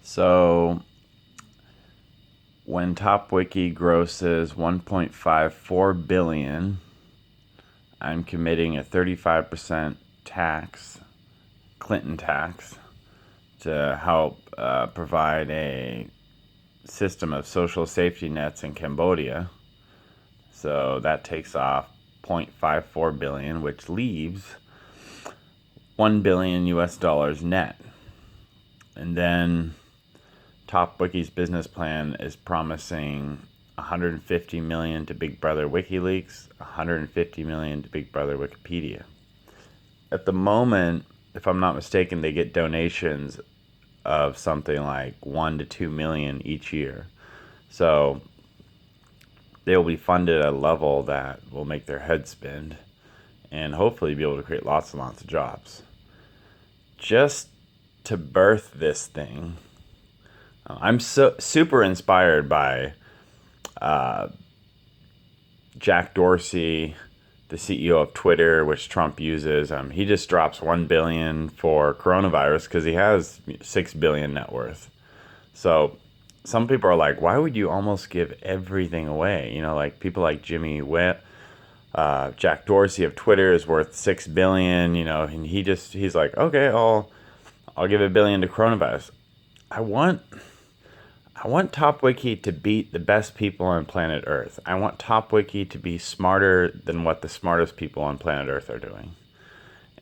So when top-Wiki grosses 1.54 billion, I'm committing a 35% tax, Clinton tax, to help provide a system of social safety nets in Cambodia. So that takes off 0.54 billion, which leaves 1 billion US dollars net. And then top-Wiki's business plan is promising 150 million to Big Brother WikiLeaks, 150 million to Big Brother Wikipedia. At the moment, if I'm not mistaken, they get donations of something like 1 to 2 million each year. So they will be funded at a level that will make their head spin and hopefully be able to create lots and lots of jobs. Just to birth this thing, I'm super inspired by Jack Dorsey, the CEO of Twitter, which Trump uses. He just drops $1 billion for coronavirus because he has $6 billion net worth. So some people are like, why would you almost give everything away? You know, like people like Jimmy Witt, Jack Dorsey of Twitter is worth $6 billion. You know, and he's like, okay, I'll give $1 billion to coronavirus. I want top-Wiki to beat the best people on planet Earth. I want top-Wiki to be smarter than what the smartest people on planet Earth are doing.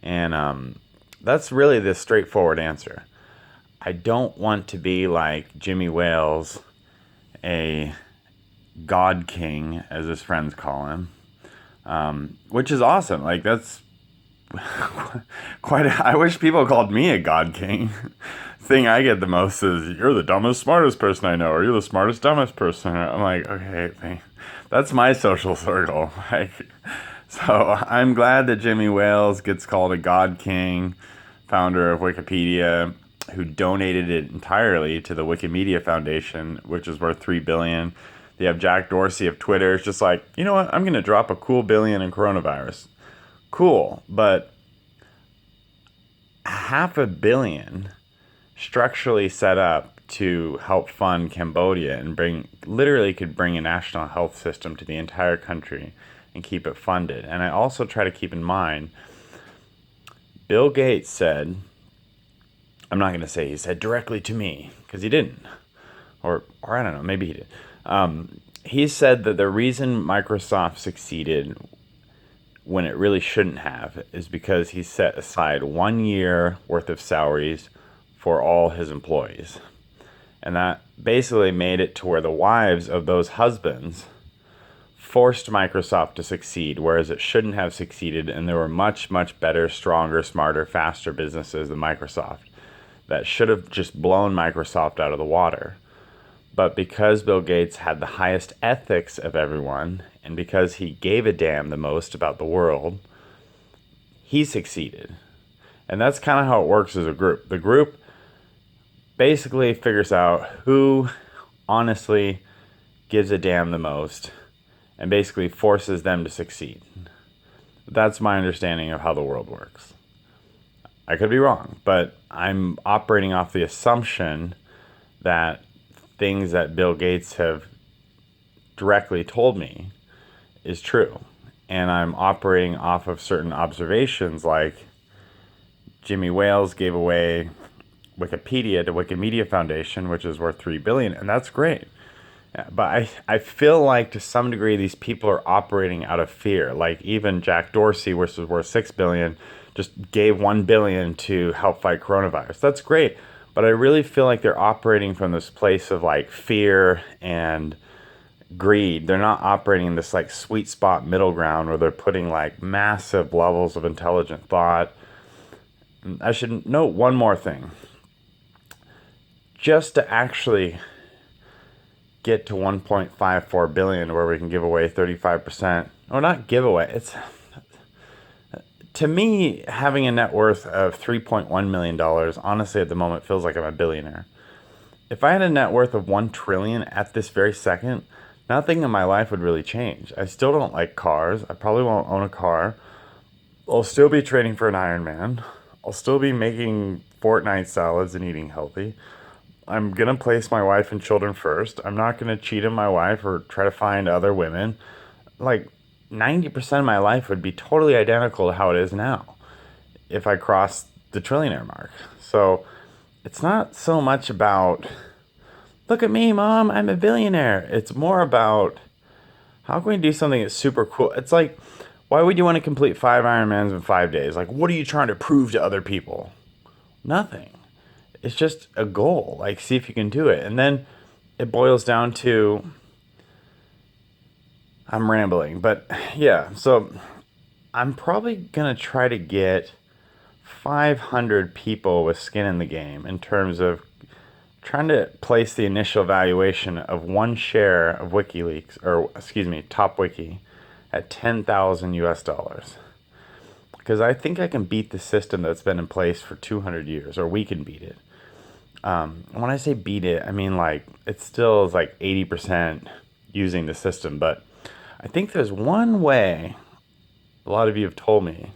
And that's really the straightforward answer. I don't want to be like Jimmy Wales, a God King, as his friends call him, which is awesome. Like, that's I wish people called me a God King. Thing I get the most is, you're the dumbest, smartest person I know, or you're the smartest, dumbest person. I'm like, okay, that's my social circle. Like, so I'm glad that Jimmy Wales gets called a God King, founder of Wikipedia, who donated it entirely to the Wikimedia Foundation, which is worth $3 billion. They have Jack Dorsey of Twitter. It's just like, you know what? I'm going to drop a cool billion in coronavirus. Cool, but $500 million structurally set up to help fund Cambodia and could bring a national health system to the entire country and keep it funded. And I also try to keep in mind, Bill Gates said, I'm not going to say he said directly to me, because he didn't. Or I don't know, maybe he did. He said that the reason Microsoft succeeded when it really shouldn't have is because he set aside 1 year worth of salaries for all his employees. And that basically made it to where the wives of those husbands forced Microsoft to succeed, whereas it shouldn't have succeeded, and there were much, much better, stronger, smarter, faster businesses than Microsoft that should have just blown Microsoft out of the water. But because Bill Gates had the highest ethics of everyone, and because he gave a damn the most about the world, he succeeded. And that's kind of how it works as a group. The group basically figures out who honestly gives a damn the most and basically forces them to succeed. That's my understanding of how the world works. I could be wrong, but I'm operating off the assumption that things that Bill Gates have directly told me is true. And I'm operating off of certain observations, like Jimmy Wales gave away Wikipedia to Wikimedia Foundation, which is worth $3 billion, and that's great. Yeah, but I feel like to some degree these people are operating out of fear. Like even Jack Dorsey, which is worth $6 billion, just gave $1 billion to help fight coronavirus. That's great, but I really feel like they're operating from this place of like fear and greed. They're not operating in this like sweet spot middle ground where they're putting like massive levels of intelligent thought. I should note one more thing. Just to actually get to 1.54 billion where we can give away 35%, or not give away, it's, to me, having a net worth of $3.1 million, honestly at the moment feels like I'm a billionaire. If I had a net worth of 1 trillion at this very second, nothing in my life would really change. I still don't like cars. I probably won't own a car. I'll still be training for an Ironman. I'll still be making Fortnite salads and eating healthy. I'm gonna place my wife and children first. I'm not gonna cheat on my wife or try to find other women. Like 90% of my life would be totally identical to how it is now if I crossed the trillionaire mark. So it's not so much about, look at me, mom, I'm a billionaire. It's more about, how can we do something that's super cool? It's like, why would you want to complete 5 Ironmans in 5 days? Like, what are you trying to prove to other people? Nothing. It's just a goal. Like, see if you can do it. And then it boils down to, I'm rambling, but yeah, so I'm probably going to try to get 500 people with skin in the game in terms of trying to place the initial valuation of one share of WikiLeaks, or excuse me, top-Wiki, at 10,000 US dollars. Because I think I can beat the system that's been in place for 200 years, or we can beat it. When I say beat it, I mean like it still is like 80% using the system, but I think there's one way, a lot of you have told me,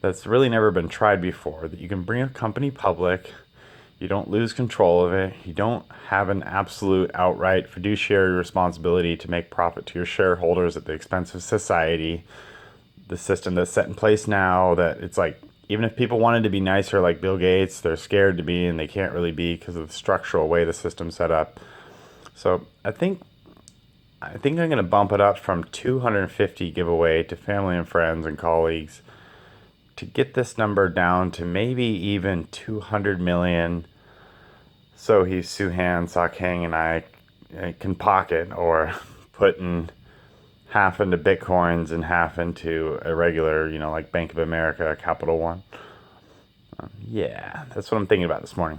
that's really never been tried before, that you can bring a company public, you don't lose control of it, you don't have an absolute outright fiduciary responsibility to make profit to your shareholders at the expense of society. The system that's set in place now, that it's like, even if people wanted to be nicer like Bill Gates, they're scared to be and they can't really be because of the structural way the system's set up. So I think I'm going to bump it up from 250 giveaway to family and friends and colleagues to get this number down to maybe even 200 million. So Suhan, Sakhang, and I can pocket, or put in half into Bitcoins and half into a regular, like Bank of America, Capital One. Yeah, that's what I'm thinking about this morning.